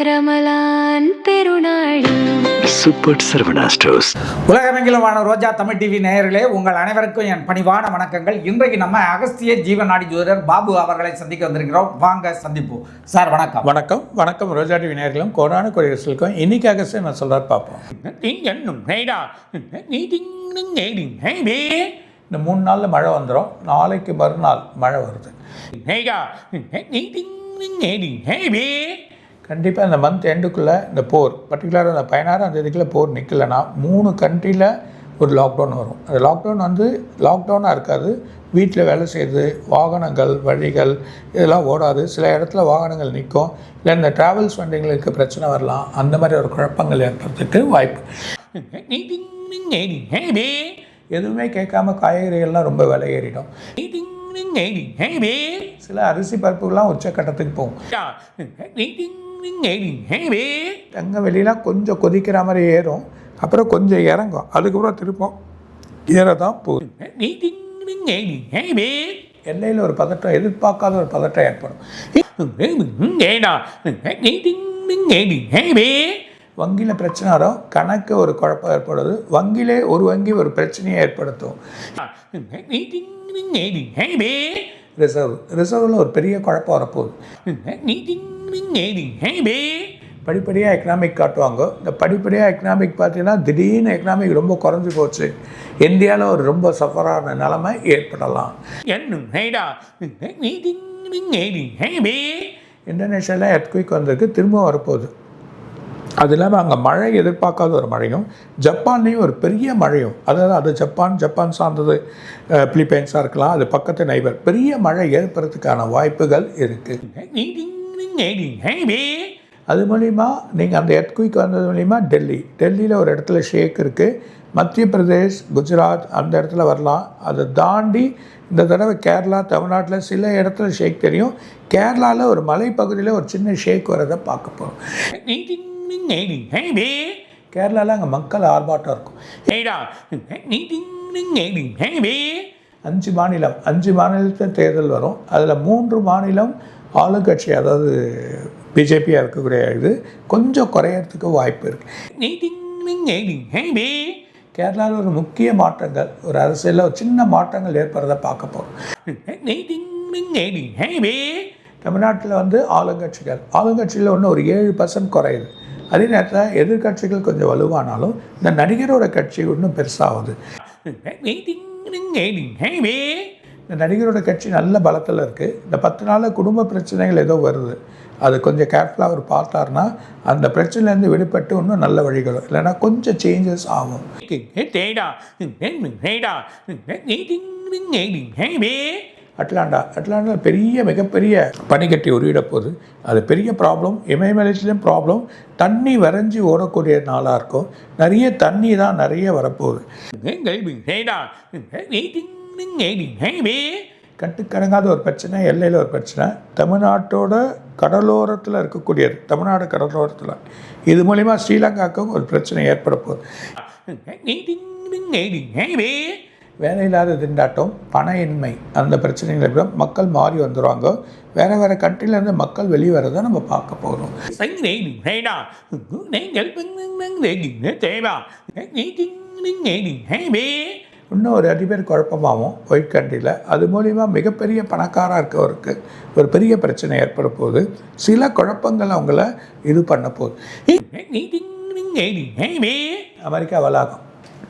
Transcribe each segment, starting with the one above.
ரமலான் பெருநாளில் super Saravana stores. உலகமெங்கிலுமான Roja Tamil TV நேயர்களே, உங்கள் அனைவருக்கும் என் பணிவான வணக்கங்கள். இன்றைக்கு நம்ம அகஸ்திய ஜீவநாடி ஜோதிடர் பாபு அவர்களை சந்திக்க வந்திருக்கிறோம். வாங்க சந்திப்போம். சார் வணக்கம். வணக்கம் வணக்கம். ரோஜா டிவி நேயர்களும் கொரோனா கொரியர்ஸுக்கும் இன்னைக்கு அகஸ்திய நான் சொல்கிறார் பார்ப்போம். இந்த 3 நாளில் மழை வந்துடும். நாளைக்கு மறுநாள் மழை வருது. கண்டிப்பாக இந்த மந்த் எண்டுக்குள்ளே இந்த போர், பர்டிகுலராக அந்த 16ஆம் தேதிக்குள்ளே போர் நிற்கலைன்னா 3 கண்ட்ரியில் ஒரு லாக்டவுன் வரும். அந்த லாக்டவுன் லாக்டவுனாக இருக்காது. வீட்டில் வேலை செய்யுது, வாகனங்கள் வழிகள் இதெல்லாம் ஓடாது. சில இடத்துல வாகனங்கள் நிற்கும். இல்லை இந்த ட்ராவல்ஸ் வண்டிங்களுக்கு பிரச்சனை வரலாம். அந்த மாதிரி ஒரு குழப்பங்கள் ஏற்படுறதுக்கு வாய்ப்பு. எதுவுமே கேட்காம காய்கறிகள்லாம் ரொம்ப விலை ஏறிடும். சில அரிசி பருப்புகள்லாம் உச்சக்கட்டத்துக்கு போகும். தங்க வெளியெலாம் கொஞ்சம் கொதிக்கிற மாதிரி ஏறும், அப்புறம் கொஞ்சம் இறங்கும், அதுக்கப்புறம் திருப்பம் ஏறதான் போகும். எல்லையில் ஒரு பதட்டம், எதிர்பார்க்காத ஒரு பதட்டம் ஏற்படும். வங்கியில் பிரச்சனை வரும், கணக்கு ஒரு குழப்பம் ஏற்படுது. வங்கியிலே ஒரு வங்கி ஒரு பிரச்சனையை ஏற்படுத்தும். ரிசர்வில் ஒரு பெரிய குழப்பம் வரப்போகுது. படிப்படியாக எக்கனாமிக் காட்டுவாங்க. இந்த படிப்படியாக எக்கனாமிக் பார்த்தீங்கன்னா திடீர்னு எக்கனாமிக் ரொம்ப குறைஞ்சி போச்சு, இந்தியாவில் ஒரு ரொம்ப சஃபரான நிலைமை ஏற்படலாம். இந்தோனேஷியாவில் எர்த்குயிக் வந்திருக்கு, திரும்ப வரப்போகுது. அது இல்லாமல் அங்கே மழை எதிர்பார்க்காத ஒரு மழையும், ஜப்பான்லேயும் ஒரு பெரிய மழையும், அதாவது அது ஜப்பான் சார்ந்தது, பிலிப்பைன்ஸாக இருக்கலாம், அது பக்கத்து நைபர், பெரிய மழை ஏற்படுறதுக்கான வாய்ப்புகள் இருக்குது. அது மூலிமா நீங்கள் அந்த எர்த்குயிக் வந்தது மூலிமா டெல்லியில் ஒரு இடத்துல ஷேக் இருக்குது. மத்திய பிரதேஷ், குஜராத் அந்த இடத்துல வரலாம். அதை தாண்டி இந்த தடவை கேரளா, தமிழ்நாட்டில் சில இடத்துல ஷேக் தெரியும். கேரளாவில் ஒரு மலைப்பகுதியில் ஒரு சின்ன ஷேக் வரதை பார்க்க போகிறோம். கேரளாவில் அங்கே மக்கள் ஆர்ப்பாட்டம் இருக்கும். 5 மாநிலத்தில் தேர்தல் வரும். அதில் 3 மாநிலம் ஆளுங்கட்சி, அதாவது பிஜேபியாக இருக்கக்கூடிய இது கொஞ்சம் குறையறதுக்கு வாய்ப்பு இருக்குது. கேரளாவில் ஒரு முக்கிய மாற்றங்கள், ஒரு அரசியலில் ஒரு சின்ன மாற்றங்கள் ஏற்படுறதை பார்க்க போகிறோம். தமிழ்நாட்டில் ஆளுங்கட்சியில் ஒன்று ஒரு 7% குறையுது. அதே நேரத்தில் எதிர்கட்சிகள் கொஞ்சம் வலுவானாலும் இந்த நடிகரோட கட்சி இன்னும் பெருசாகுது. இந்த நடிகரோட கட்சி நல்ல பலத்தில் இருக்குது. இந்த 10 நாளில் குடும்ப பிரச்சனைகள் ஏதோ வருது, அது கொஞ்சம் கேர்ஃபுல்லாக அவர் பார்த்தாருன்னா அந்த பிரச்சனைலேருந்து விடுபட்டு இன்னும் நல்ல வழிகளும், இல்லைன்னா கொஞ்சம் சேஞ்சஸ் ஆகும். அட்லாண்டாவில் மிகப்பெரிய பனிக்கட்டி உருவிட போகுது. அது பெரிய ப்ராப்ளம். இமயமலையிலும் ப்ராப்ளம். தண்ணி வரைஞ்சி ஓடக்கூடிய நாளாக இருக்கும். நிறைய தண்ணி தான் நிறைய வரப்போகுது. கட்டுக்கடங்காத ஒரு பிரச்சனை, எல்லையில் ஒரு பிரச்சனை. தமிழ்நாட்டோட கடலோரத்தில் இருக்கக்கூடியது, தமிழ்நாடு கடலோரத்தில், இது மூலிமா ஸ்ரீலங்காவுக்கும் ஒரு பிரச்சனை ஏற்பட போகுது. வேலையில்லாத திண்டாட்டம், பணயின்மை, அந்த பிரச்சனைகள் மக்கள் மாறி வந்துடுவாங்க. வேறு கண்ட்ரிலேருந்து மக்கள் வெளியே வரதை நம்ம பார்க்க போகிறோம். இன்னும் ஒரு அதிபர் குழப்பமாகவும் ஒயிட் கண்ட்ரியில், அது மூலிமா மிகப்பெரிய பணக்காராக இருக்கவருக்கு ஒரு பெரிய பிரச்சனை ஏற்பட போகுது. சில குழப்பங்கள் அவங்கள இது பண்ண போகுது. அமெரிக்கா வளாகம்,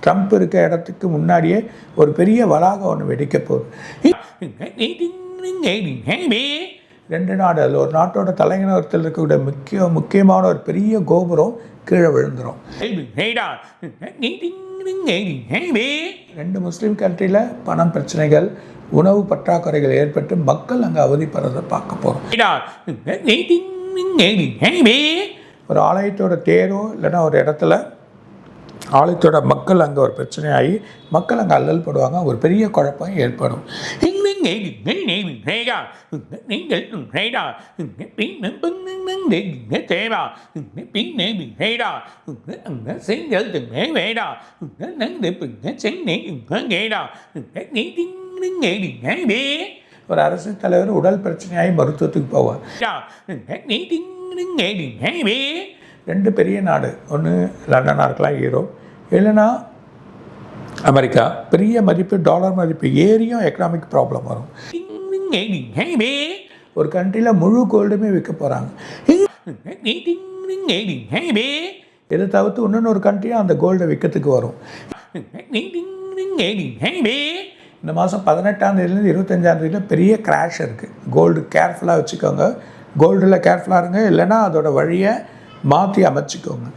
ட்ரம்ப் இருக்க இடத்துக்கு முன்னாடியே ஒரு பெரிய வளாகம் ஒன்று வெடிக்க போகுது. 2 நாடு, அதில் ஒரு நாட்டோட தலைநகரத்தில் இருக்கக்கூடிய முக்கியமான ஒரு பெரிய கோபுரம் கீழே விழுந்துடும். 2 முஸ்லீம் கண்ட்ரியில் பணம் பிரச்சனைகள், உணவு பற்றாக்குறைகள் ஏற்பட்டு மக்கள் அங்கே அவதிப்படுறதை பார்க்க போகிறோம். ஒரு ஆலயத்தோட தேரோ இல்லைன்னா ஒரு இடத்துல ஆலயத்தோட மக்கள் அங்கே ஒரு பிரச்சனையாகி மக்கள் அங்கே அல்லல் படுவாங்க. ஒரு பெரிய குழப்பம் ஏற்படும். ஒரு அரசு தலைவர் உடல் பிரச்சனையாகி மருத்துவத்துக்கு போவார். ரெண்டு பெரிய நாடு, ஒன்று லண்டனாக இருக்கலாம், யூரோப், இல்லைன்னா அமெரிக்கா. பெரிய மதிப்பு, டாலர் மதிப்பு ஏறியும் எக்கனாமிக் ப்ராப்ளம் வரும். ஒரு கண்ட்ரியில் முழு கோல்டுமே விற்க போகிறாங்க. இதை தவிர்த்து இன்னொன்று கண்ட்ரியும் அந்த கோல்டை விற்கிறதுக்கு வரும். இந்த மாதம் 18ஆம் தேதியிலேருந்து 25ஆம் பெரிய கிராஷ் இருக்குது. கோல்டு கேர்ஃபுல்லாக வச்சுக்கோங்க. கோல்டில் கேர்ஃபுல்லாக இருங்க, இல்லைன்னா அதோட வழியை மாற்றி அமைச்சிக்கோங்க.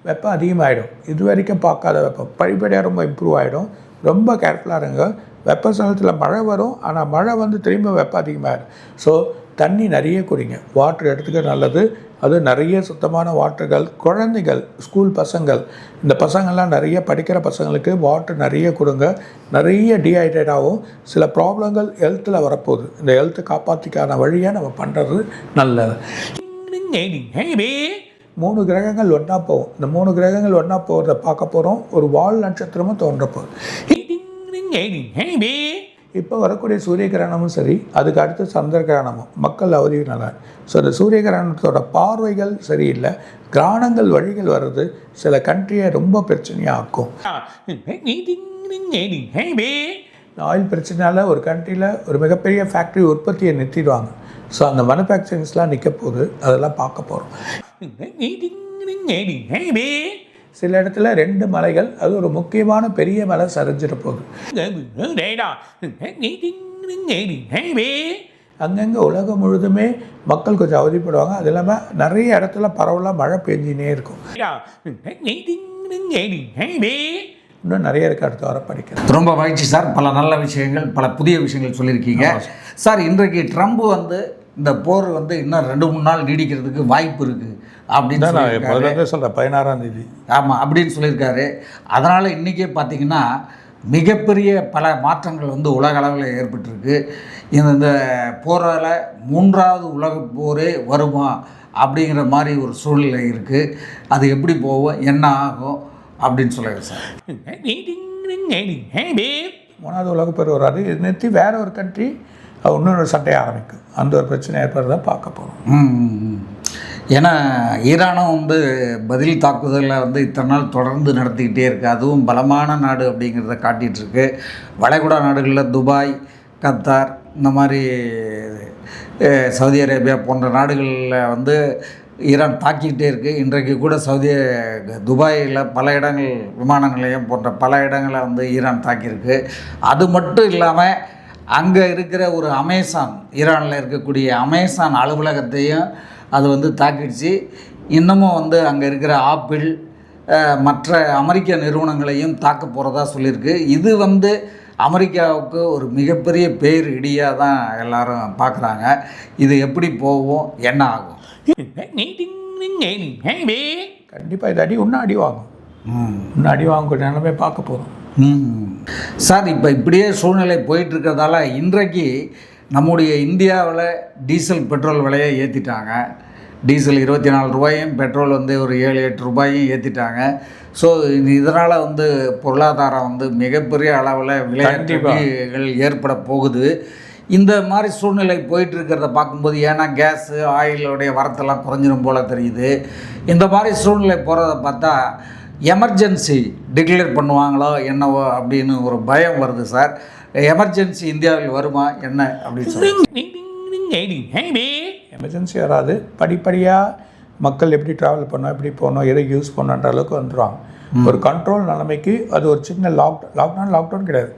வெப்பம் அதிகமாகிடும். இது வரைக்கும் பார்க்காத வெப்பம் படிப்படியாக ரொம்ப இம்ப்ரூவ் ஆகிடும். ரொம்ப கேர்ஃபுல்லாக இருங்க. வெப்ப சமயத்தில் மழை வரும், ஆனால் மழை வந்து திரும்ப வெப்பம் அதிகமாகிடும். ஸோ தண்ணி நிறைய குடிங்க. வாட்டர் எடுத்துக்க நல்லது. அது நிறைய சுத்தமான வாட்டர்கள். குழந்தைகள், ஸ்கூல் பசங்கள், இந்த பசங்கள்லாம் நிறைய படிக்கிற பசங்களுக்கு வாட்டர் நிறைய கொடுங்க. நிறைய டீஹைட்ரேட் ஆகும். சில ப்ராப்ளங்கள் ஹெல்த்தில் வரப்போகுது. இந்த ஹெல்த்தை காப்பாற்றிக்கான வழியை நம்ம பண்ணுறது நல்லது. 3 கிரகங்கள் ஒன்றா போகும். இந்த 3 கிரகங்கள் ஒன்றா போகிறத பார்க்க போகிறோம். ஒரு வால் நட்சத்திரமும் தோன்ற போகுது. இப்போ வரக்கூடிய சூரிய கிரகணமும் சரி, அதுக்கு அடுத்து சந்திர கிரகணமும் மக்கள் அவதினால. ஸோ இந்த சூரிய கிரகணத்தோட பார்வைகள் சரியில்லை, கிரகணங்கள் வழிகள் வர்றது சில கண்ட்ரியை ரொம்ப பிரச்சனையாக ஆக்கும். ஆயில் பிரச்சனையால் ஒரு கண்ட்ரியில் ஒரு மிகப்பெரிய ஃபேக்ட்ரி உற்பத்தியை நிறுத்திடுவாங்க. ஸோ அந்த மேனுஃபேக்சரிங்ஸ்லாம் நிற்க போகுது. அதெல்லாம் பார்க்க போகிறோம். சில இடத்துல 2 மலைகள், அது ஒரு முக்கியமான பெரிய மலை சரிஞ்சிட போகுது. அங்கங்கே உலகம் முழுதுமே மக்கள் கொஞ்சம் அவதிப்படுவாங்க. அது இல்லாமல் நிறைய இடத்துல பரவலாக மழை பெஞ்சினே இருக்கும். இன்னும் நிறைய இருக்குது. அடுத்த வாரம் படிக்கிறேன். ரொம்ப மகிழ்ச்சி சார். பல நல்ல விஷயங்கள், பல புதிய விஷயங்கள் சொல்லியிருக்கீங்க சார். இன்றைக்கு ட்ரம்ப் வந்து இந்த போர் வந்து இன்னும் 2-3 நாள் நீடிக்கிறதுக்கு வாய்ப்பு இருக்குது அப்படின்னு சொல்கிறேன். 16ஆம் தேதி. ஆமாம், அப்படின்னு சொல்லியிருக்காரு. அதனால் இன்றைக்கே பார்த்திங்கன்னா மிகப்பெரிய பல மாற்றங்கள் வந்து உலக அளவில் ஏற்பட்டிருக்கு. இந்த போரால் 3வது உலக போரே வருமா அப்படிங்கிற மாதிரி ஒரு சூழ்நிலை இருக்குது. அது எப்படி போகும், என்ன ஆகும் அப்படின்னு சொல்லுங்கள் சார். 3வது உலக போர் வராது. இது நிறுத்தி வேற ஒரு கண்ட்ரி இன்னொரு சண்டையை ஆரம்பிக்கும். அந்த ஒரு பிரச்சனை ஏற்படுறத பார்க்க போகிறோம். ஏன்னா ஈரானும் வந்து பதில் தாக்குதலை வந்து இத்தனை நாள் தொடர்ந்து நடத்திக்கிட்டே இருக்குது. அதுவும் பலமான நாடு அப்படிங்கிறத காட்டிகிட்ருக்கு. வளைகுடா நாடுகளில் துபாய், கத்தார், இந்த மாதிரி சவுதி அரேபியா போன்ற நாடுகளில் வந்து ஈரான் தாக்கிக்கிட்டே இருக்குது. இன்றைக்கு கூட துபாயில் பல இடங்கள், விமான நிலையம் போன்ற பல இடங்களை வந்து ஈரான் தாக்கியிருக்கு. அது மட்டும் இல்லாமல் அங்கே இருக்கிற ஒரு அமேசான், ஈரானில் இருக்கக்கூடிய அமேசான் அலுவலகத்தையும் அது வந்து தாக்கிடுச்சு. இன்னமும் வந்து அங்கே இருக்கிற ஆப்பிள், மற்ற அமெரிக்க நிறுவனங்களையும் தாக்க போகிறதா சொல்லியிருக்கு. இது வந்து அமெரிக்காவுக்கு ஒரு மிகப்பெரிய பேர் இடியாக தான் எல்லாரும் பார்க்குறாங்க. இது எப்படி போகும், என்ன ஆகும்? கண்டிப்பாக இது இன்னும் அடி வாங்கும். இன்னும் அடி வாங்கக்கூடிய நிலைமை பார்க்க போகிறோம். சார், இப்போ இப்படியே சூழ்நிலை போயிட்டுருக்கிறதால இன்றைக்கு நம்முடைய இந்தியாவில் டீசல் பெட்ரோல் விலையை ஏற்றிட்டாங்க. டீசல் 24 ரூபாயும், பெட்ரோல் வந்து ஒரு 7-8 ரூபாயும் ஏற்றிட்டாங்க. ஸோ இதனால் வந்து பொருளாதாரம் வந்து மிகப்பெரிய அளவில் விலைகள் ஏற்பட போகுது. இந்த மாதிரி சூழ்நிலை போயிட்டுருக்கிறத பார்க்கும்போது, ஏன்னா கேஸு, ஆயிலுடைய வரத்தெல்லாம் குறைஞ்சிரும் போல் தெரியுது. இந்த மாதிரி சூழ்நிலை போகிறத பார்த்தா எமர்ஜென்சி டிக்ளேர் பண்ணுவாங்களோ என்னவோ அப்படின்னு ஒரு பயம் வருது சார். எமர்ஜென்சி இந்தியாவில் வருமா என்ன அப்படின்னு சொல்லி? எமர்ஜென்சி வராது. படிப்படியாக மக்கள் எப்படி ட்ராவல் பண்ணோம், எப்படி போகணும், எதை யூஸ் பண்ணணுன்ற அளவுக்கு வந்துடுவாங்க. ஒரு கண்ட்ரோல் நிலைமைக்கு அது ஒரு சின்ன லாக்டவுன் கிடையாது.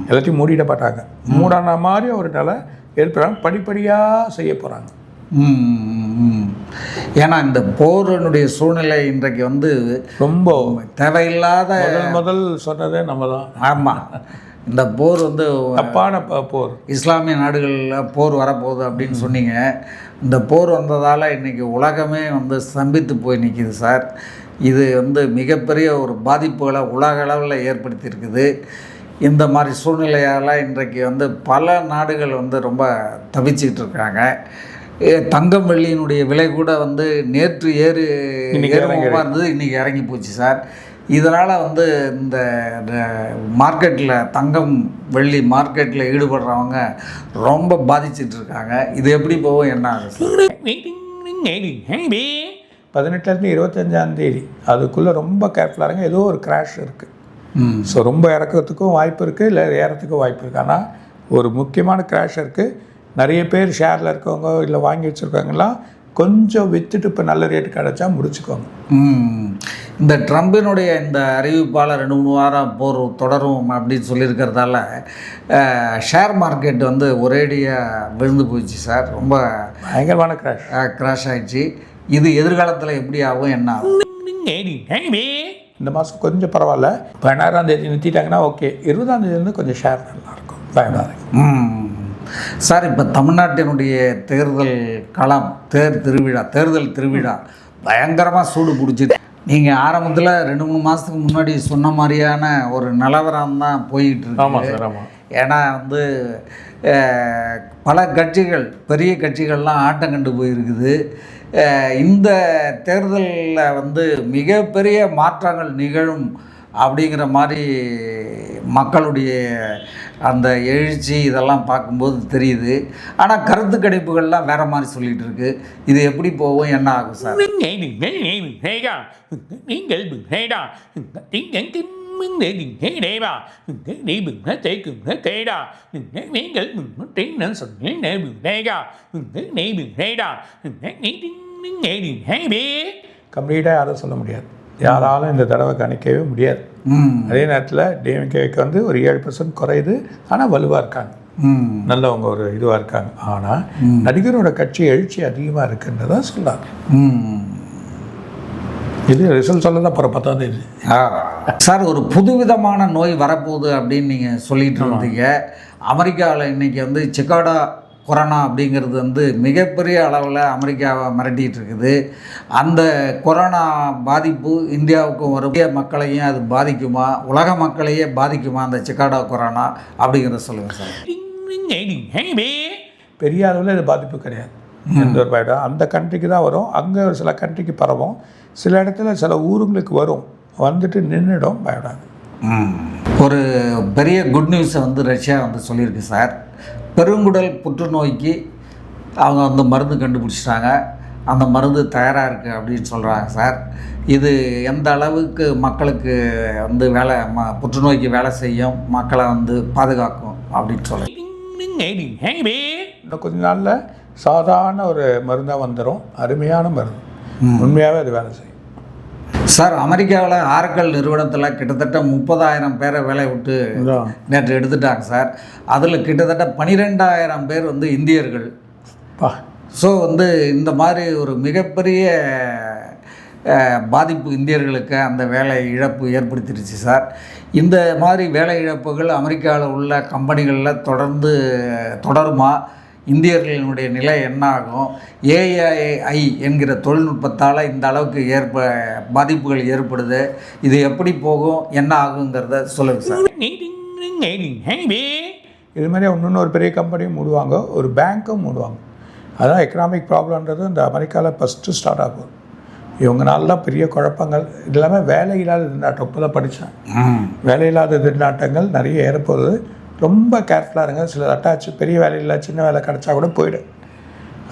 எல்லாத்தையும் மூடிட மாட்டாங்க. மூடான மாதிரி ஒரு நிலை ஏற்படுறாங்க. படிப்படியாக செய்ய போகிறாங்க. ஏன்னா இந்த போரனுடைய சூழ்நிலை இன்றைக்கு வந்து ரொம்ப தேவையில்லாத முதல் சொன்னதே நம்ம தான். ஆமாம், இந்த போர் வந்து தப்பான போர். இஸ்லாமிய நாடுகளில் போர் வரப்போகுது அப்படின்னு சொன்னீங்க. இந்த போர் வந்ததால் இன்றைக்கி உலகமே வந்து ஸ்தம்பித்து போய் நிற்கிது சார். இது வந்து மிகப்பெரிய ஒரு பாதிப்புகளை உலக அளவில் ஏற்படுத்தியிருக்குது. இந்த மாதிரி சூழ்நிலையால் இன்றைக்கு வந்து பல நாடுகள் வந்து ரொம்ப தவிச்சிக்கிட்டு இருக்காங்க. தங்கம் வெள்ளியினுடைய விலை கூட வந்து நேற்று ஏறுமுகமாக இருந்தது, இன்றைக்கி இறங்கி போச்சு சார். இதனால் வந்து இந்த மார்க்கெட்டில் தங்கம் வெள்ளி மார்க்கெட்டில் ஈடுபடுறவங்க ரொம்ப பாதிச்சிட்டு இருக்காங்க. இது எப்படி போகும், என்ன ஆகும்? 18லேருந்து 25 அதுக்குள்ளே ரொம்ப கேர்ஃபுல்லாக இருங்க. ஏதோ ஒரு கிராஷ் இருக்குது. ஸோ ரொம்ப இறக்கிறதுக்கும் வாய்ப்பு இருக்குது, இல்லை ஏறத்துக்கும் வாய்ப்பு இருக்குது. ஆனால் ஒரு முக்கியமான கிராஷ் இருக்குது. நிறைய பேர் ஷேரில் இருக்கவங்க இல்லை வாங்கி வச்சுருக்காங்கலாம் கொஞ்சம் விற்றுட்டு இப்போ நல்ல ரேட்டு கிடச்சா முடிச்சுக்கோங்க. இந்த ட்ரம்பினுடைய இந்த அறிவிப்பால் 2-3 வாரம் போர் தொடரும் அப்படின்னு சொல்லியிருக்கிறதால ஷேர் மார்க்கெட் வந்து ஒரேடியாக விழுந்து போயிடுச்சு சார். ரொம்ப பயங்கரமான கிராஷ் ஆகிடுச்சு. இது எதிர்காலத்தில் எப்படி ஆகும், என்ன ஆகும்? இந்த மாதம் கொஞ்சம் பரவாயில்ல. 16ஆம் தேதி நிறுத்திட்டாங்கன்னா ஓகே. 20ஆம் தேதியிலேருந்து கொஞ்சம் ஷேர் நல்லாயிருக்கும். பயப்படாது சார். இப்போ தமிழ்நாட்டினுடைய தேர்தல் களம், தேர்தல் திருவிழா பயங்கரமாக சூடு பிடிச்சிது. நீங்கள் ஆரம்பத்தில் 2-3 மாதத்துக்கு முன்னாடி சொன்ன மாதிரியான ஒரு நிலவரம் தான் போயிட்டு இருக்கு. ஏன்னா வந்து பல கட்சிகள், பெரிய கட்சிகள்லாம் ஆட்டம் கண்டு போயிருக்குது. இந்த தேர்தலில் வந்து மிகப்பெரிய மாற்றங்கள் நிகழும் அப்படிங்கிற மாதிரி மக்களுடைய அந்த எழுச்சி இதெல்லாம் பார்க்கும்போது தெரியுது. ஆனால் கருத்து கணிப்புகள்லாம் வேறு மாதிரி சொல்லிகிட்டு இருக்கு. இது எப்படி போகும், என்ன ஆகும் சார்? கம்ப்ளீட்டாக யாரும் சொல்ல முடியாது. யாராலும் இந்த தடவை கணிக்கவே முடியாது. அதே நேரத்தில் டிஎம்கேக்கு வந்து ஒரு 7% குறையுது. ஆனால் வலுவாக இருக்காங்க, நல்லவங்க ஒரு இதுவாக இருக்காங்க. ஆனால் நடிகரோட கட்சி எழுச்சி அதிகமாக இருக்குன்றதான் சொல்லாங்க. இது ரிசல்ட் சொல்ல தான் அப்புறம் 10ஆம் தேதி. சார், ஒரு புதுவிதமான நோய் வரப்போகுது அப்படின்னு நீங்கள் சொல்லிட்டு இருந்தீங்க. அமெரிக்காவில் இன்றைக்கி வந்து சிக்காகோ கொரோனா அப்படிங்கிறது வந்து மிகப்பெரிய அளவில் அமெரிக்காவை மிரட்டிகிட்டு இருக்குது. அந்த கொரோனா பாதிப்பு இந்தியாவுக்கும் வரும் மக்களையும் அது பாதிக்குமா, உலக மக்களையே பாதிக்குமா அந்த சிக்காகோ கொரோனா அப்படிங்கிறத சொல்லுங்கள் சார். பெரிய அளவில் இது பாதிப்பு கிடையாது. எந்த ஒரு பயடம் அந்த கண்ட்ரிக்கு தான் வரும். அங்கே ஒரு சில கண்ட்ரிக்கு பரவும். சில இடத்துல சில ஊருங்களுக்கு வரும், வந்துட்டு நின்றுடும், பயப்படாது. ஒரு பெரிய குட் நியூஸை வந்து ரஷ்யா வந்து சொல்லியிருக்கு சார். பெருங்குடல் புற்றுநோய்க்கு அவங்க வந்து மருந்து கண்டுபிடிச்சிட்டாங்க. அந்த மருந்து தயாராக இருக்குது அப்படின்னு சொல்கிறாங்க சார். இது எந்த அளவுக்கு மக்களுக்கு வந்து புற்றுநோய்க்கு வேலை செய்யும், மக்களை வந்து பாதுகாக்கும் அப்படின்னு சொல்ல. இன்னும் கொஞ்ச நாளில் சாதாரண ஒரு மருந்தாக வந்துடும். அருமையான மருந்து, உண்மையாகவே அது வேலை செய்யும் சார். அமெரிக்காவில் ஆரக்கல் நிறுவனத்தில் கிட்டத்தட்ட 30,000 பேரை வேலை விட்டு நேற்று எடுத்துட்டாங்க சார். அதில் கிட்டத்தட்ட 12,000 பேர் வந்து இந்தியர்கள். ஸோ வந்து இந்த மாதிரி ஒரு மிகப்பெரிய பாதிப்பு இந்தியர்களுக்கு அந்த வேலை இழப்பு ஏற்படுத்திடுச்சு சார். இந்த மாதிரி வேலை இழப்புகள் அமெரிக்காவில் உள்ள கம்பெனிகளில் தொடருமா? இந்தியர்களினுடைய நிலை என்ன ஆகும்? ஏஐ என்கிற தொழில்நுட்பத்தால் இந்த அளவுக்கு பாதிப்புகள் ஏற்படுது. இது எப்படி போகும், என்ன ஆகுங்கிறத சொல்லுங்கள் சார். இது மாதிரி இன்னொரு பெரிய கம்பெனியும் மூடுவாங்க, ஒரு பேங்க்கும் மூடுவாங்க. அதான் எக்கனாமிக் ப்ராப்ளம்ன்றது இந்த அமெரிக்காவில் ஃபஸ்ட்டு ஸ்டார்ட் ஆகும். இவங்க நாளெலாம் பெரிய குழப்பங்கள். இது இல்லாமல் வேலையில்லாத திண்டாட்டம். இப்போ தான் படித்தேன். வேலையில்லாத திண்டாட்டங்கள் நிறைய ஏற்படுது. ரொம்ப கேர்ஃபுல்லாக இருங்க. சில அட்டாச்சு பெரிய வேலையில் சின்ன வேலை கிடச்சா கூட போய்டும்.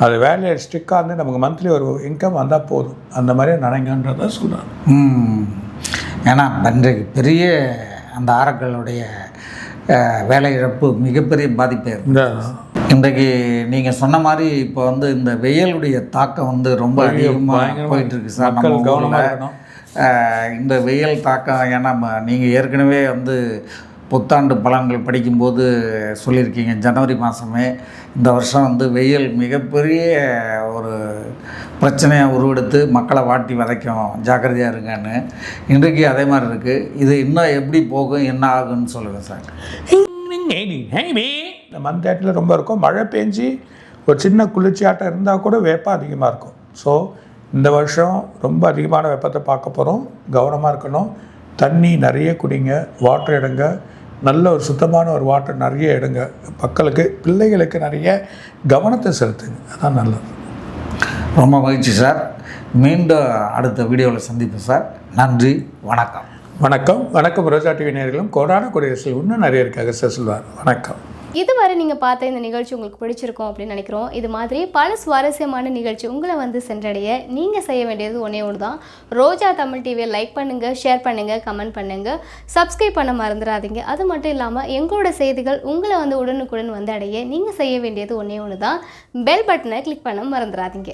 அது வேலையை ஸ்ட்ரிக்காக இருந்து நமக்கு மந்த்லி ஒரு இன்கம் வந்தால் போதும். அந்த மாதிரியே நினைங்கன்றதை சொல்கிறாங்க. ஏன்னா இன்றைக்கு பெரிய அந்த ஆரக்களுடைய வேலை இழப்பு மிகப்பெரிய பாதிப்பு ஏற்படும். இன்றைக்கு நீங்கள் சொன்ன மாதிரி இப்போ வந்து இந்த வெயிலுடைய தாக்கம் வந்து ரொம்ப அதிகமாக போயிட்டுருக்கு சார். மக்கள் கவனமாக இருக்கணும். இந்த வெயில் தாக்கம், ஏன்னா நீங்கள் ஏற்கனவே வந்து புத்தாண்டு பலன்கள் படிக்கும்போது சொல்லியிருக்கீங்க, ஜனவரி மாதமே இந்த வருஷம் வந்து வெயில் மிகப்பெரிய ஒரு பிரச்சனையாக உருவெடுத்து மக்களை வாட்டி வதைக்கும், ஜாக்கிரதையாக இருங்கன்னு. இன்றைக்கு அதே மாதிரி இருக்குது. இது இன்னும் எப்படி போகும், என்ன ஆகுன்னு சொல்லுங்கள் சார். இந்த மந்த் எண்டில் ரொம்ப இருக்கும். மழை பெஞ்சி ஒரு சின்ன குளிர்ச்சியாட்டம் இருந்தால் கூட வெப்பம் அதிகமாக இருக்கும். ஸோ இந்த வருஷம் ரொம்ப அதிகமான வெப்பத்தை பார்க்க போகிறோம். கவனமாக இருக்கணும். தண்ணி நிறைய குடிங்க, வாட்டர் எடுங்க, நல்ல ஒரு சுத்தமான ஒரு வாட்டர் நிறைய எடுங்க. மக்களுக்கு, பிள்ளைகளுக்கு நிறைய கவனத்தை செலுத்துங்க. அதான் நல்லது. ரொம்ப மகிழ்ச்சி சார். மீண்டும் அடுத்த வீடியோவில் சந்திப்போம் சார். நன்றி, வணக்கம். வணக்கம் ரோஜா டிவி நேயர்களும் கோடான கொடியரசில் இன்னும் நிறைய இருக்காங்க சொல்வார். வணக்கம். இதுவரை நீங்கள் பார்த்த இந்த நிகழ்ச்சி உங்களுக்கு பிடிச்சிருக்கும் அப்படின்னு நினைக்கிறோம். இது மாதிரி பல சுவாரஸ்யமான நிகழ்ச்சி உங்களை வந்து சென்றடைய நீங்கள் செய்ய வேண்டியது ஒன்றே ஒன்று தான். ரோஜா தமிழ் டிவியை லைக் பண்ணுங்கள், ஷேர் பண்ணுங்கள், கமெண்ட் பண்ணுங்கள், சப்ஸ்கிரைப் பண்ண மறந்துடாதீங்க. அது மட்டும் இல்லாமல் எங்களோட செய்திகள் உங்களை வந்து உடனுக்குடன் வந்து அடைய நீங்கள் செய்ய வேண்டியது ஒன்றே ஒன்று தான். பெல் பட்டனை கிளிக் பண்ண மறந்துடாதீங்க.